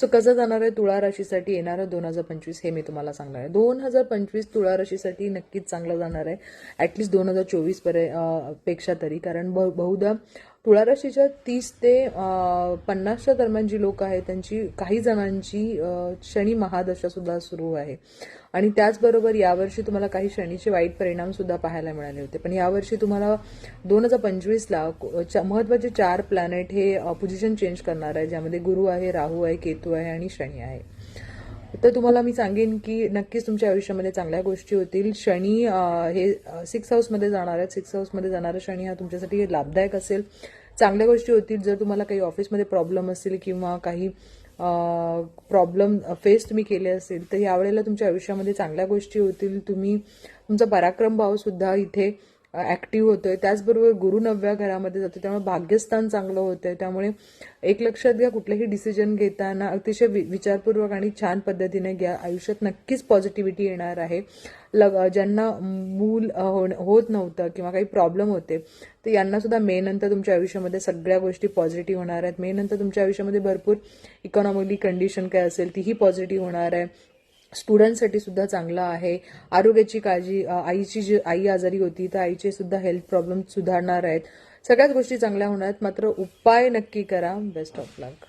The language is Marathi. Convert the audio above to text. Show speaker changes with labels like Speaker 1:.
Speaker 1: सो कसं जाणार आहे तुळा राशीसाठी येणारं 2025 हे मी तुम्हाला सांगणार आहे. 2025 तुळा राशीसाठी नक्कीच चांगलं जाणार आहे, ॲटलिस्ट 2024 पेक्षा तरी. कारण बहुधा तुळा राशीच्या 30 ते 50च्या दरम्यान जी लोक आहेत त्यांची काही जणांची शनी महादशा सुद्धा सुरू आहे. आणि त्याचबरोबर यावर्षी तुम्हाला काही शनीचे वाईट परिणाम सुद्धा पाहायला मिळाले होते. पण यावर्षी तुम्हाला 2025ला महत्त्वाचे 4 प्लॅनेट हे पोझिशन चेंज करणार आहे, ज्यामध्ये गुरु आहे, राहू आहे, केतू आहे आणि शनी आहे. तर तुम्हाला मी सांगेन की नक्कीच तुमच्या आयुष्यामध्ये चांगल्या गोष्टी होतील. शनी हे 6 हाऊसमध्ये जाणार आहेत. 6 हाऊसमध्ये जाणारा शनी हा तुमच्यासाठी लाभदायक असेल, चांगल्या गोष्टी होतील. जर तुम्हाला काही ऑफिसमध्ये प्रॉब्लेम असेल किंवा काही प्रॉब्लेम फेस तुम्ही केले असेल तर यावेळेला तुमच्या आयुष्यामध्ये चांगल्या गोष्टी होतील. तुमचा पराक्रम भाव सुद्धा इथे ॲक्टिव्ह होतोय. त्याचबरोबर गुरु 9व्या घरामध्ये जातो, त्यामुळे भाग्यस्थान चांगलं होतंय. त्यामुळे एक लक्षात घ्या, कुठलेही डिसिजन घेताना अतिशय विचारपूर्वक आणि छान पद्धतीने घ्या. आयुष्यात नक्कीच पॉझिटिव्हिटी येणार आहे. ज्यांना मूल होत नव्हतं किंवा काही प्रॉब्लेम होते तर यांना सुद्धा मे नंतर तुमच्या आयुष्यामध्ये सगळ्या गोष्टी पॉझिटिव्ह होणार आहेत. मे नंतर तुमच्या आयुष्यामध्ये भरपूर इकॉनॉमिकली कंडिशन काय असेल तीही पॉझिटिव्ह होणार आहे. स्टुडंटसाठी सुद्धा चांगलं आहे. आरोग्याची काळजी, आई आजारी होती तर आईचे सुद्धा हेल्थ प्रॉब्लेम सुधारणार आहेत. सगळ्याच गोष्टी चांगल्या होणार आहेत. मात्र उपाय नक्की करा. Best of luck.